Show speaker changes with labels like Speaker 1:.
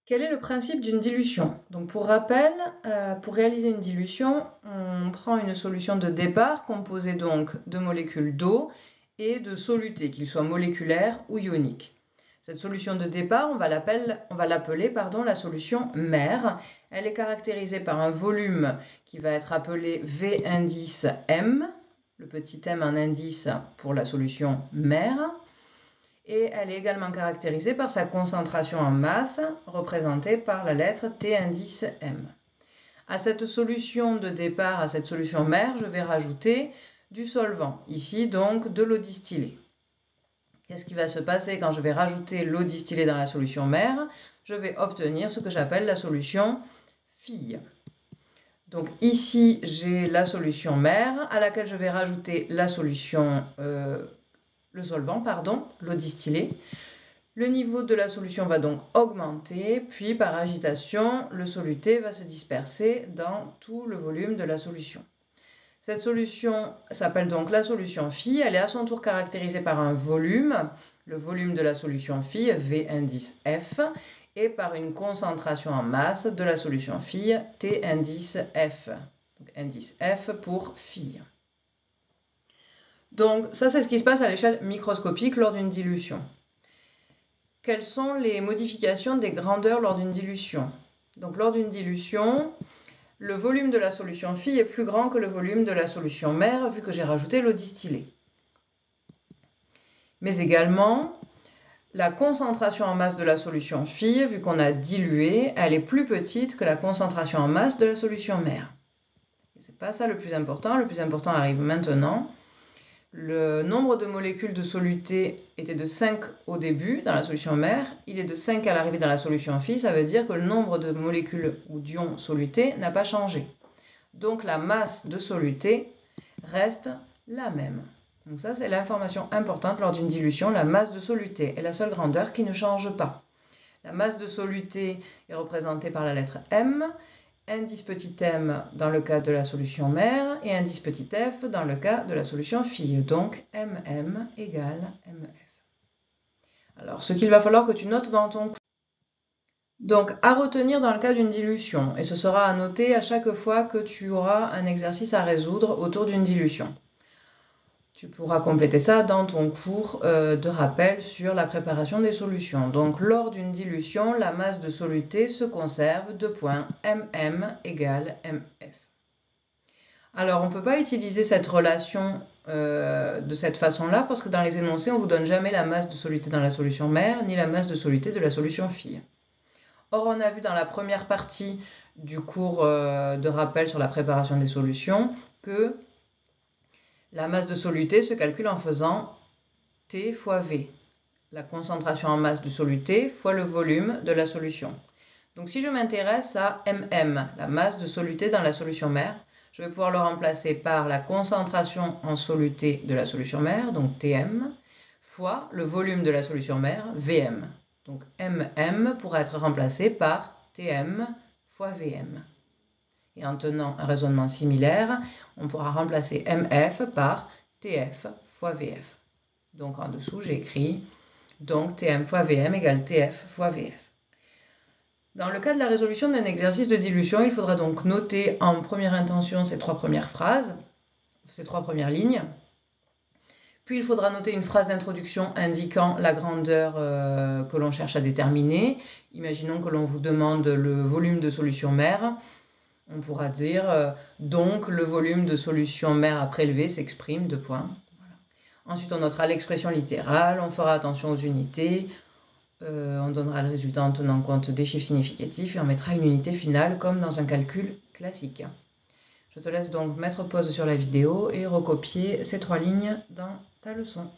Speaker 1: Quel est le principe d'une dilution? Donc pour rappel, pour réaliser une dilution, on prend une solution de départ composée donc de molécules d'eau et de solutés, qu'ils soient moléculaires ou ioniques. Cette solution de départ, on va l'appeler la solution mère. Elle est caractérisée par un volume qui va être appelé V indice M, le petit m en indice pour la solution mère. Et elle est également caractérisée par sa concentration en masse, représentée par la lettre T indice M. À cette solution de départ, à cette solution mère, je vais rajouter du solvant, ici donc de l'eau distillée. Qu'est-ce qui va se passer quand je vais rajouter l'eau distillée dans la solution mère? Je vais obtenir ce que j'appelle la solution fille. Donc ici, j'ai la solution mère à laquelle je vais rajouter la solution le solvant, l'eau distillée. Le niveau de la solution va donc augmenter, puis par agitation, le soluté va se disperser dans tout le volume de la solution. Cette solution s'appelle donc la solution phi. Elle est à son tour caractérisée par un volume, le volume de la solution phi, V indice F, et par une concentration en masse de la solution phi, T indice F. Donc indice F pour phi. Donc ça, c'est ce qui se passe à l'échelle microscopique lors d'une dilution. Quelles sont les modifications des grandeurs lors d'une dilution? Donc lors d'une dilution, le volume de la solution phi est plus grand que le volume de la solution mère, vu que j'ai rajouté l'eau distillée. Mais également, la concentration en masse de la solution phi, vu qu'on a dilué, elle est plus petite que la concentration en masse de la solution mère. Ce n'est pas ça le plus important arrive maintenant. Le nombre de molécules de soluté était de 5 au début dans la solution mère, il est de 5 à l'arrivée dans la solution phi, ça veut dire que le nombre de molécules ou d'ions solutés n'a pas changé. Donc la masse de soluté reste la même. Donc ça, c'est l'information importante lors d'une dilution, la masse de soluté est la seule grandeur qui ne change pas. La masse de soluté est représentée par la lettre M, indice petit m dans le cas de la solution mère et indice petit f dans le cas de la solution phi. Donc mm égale mf. Alors, ce qu'il va falloir que tu notes dans ton cours. Donc, à retenir dans le cas d'une dilution, et ce sera à noter à chaque fois que tu auras un exercice à résoudre autour d'une dilution. Tu pourras compléter ça dans ton cours de rappel sur la préparation des solutions. Donc, lors d'une dilution, la masse de soluté se conserve, mm égale mf. Alors, on ne peut pas utiliser cette relation de cette façon-là, parce que dans les énoncés, on ne vous donne jamais la masse de soluté dans la solution mère, ni la masse de soluté de la solution phi. Or, on a vu dans la première partie du cours de rappel sur la préparation des solutions que la masse de soluté se calcule en faisant T fois V, la concentration en masse de soluté fois le volume de la solution. Donc si je m'intéresse à MM, la masse de soluté dans la solution mère, je vais pouvoir le remplacer par la concentration en soluté de la solution mère, donc TM, fois le volume de la solution mère, VM. Donc MM pourra être remplacé par TM fois VM. Et en tenant un raisonnement similaire, on pourra remplacer MF par TF fois VF. Donc en dessous, j'écris donc TM fois VM égale TF fois VF. Dans le cas de la résolution d'un exercice de dilution, il faudra donc noter en première intention ces 3 premières phrases, ces 3 premières lignes. Puis il faudra noter une phrase d'introduction indiquant la grandeur que l'on cherche à déterminer. Imaginons que l'on vous demande le volume de solution mère. On pourra dire donc le volume de solution mère à prélever s'exprime, : Voilà. Ensuite, on notera l'expression littérale, on fera attention aux unités, on donnera le résultat en tenant compte des chiffres significatifs et on mettra une unité finale comme dans un calcul classique. Je te laisse donc mettre pause sur la vidéo et recopier ces 3 lignes dans ta leçon.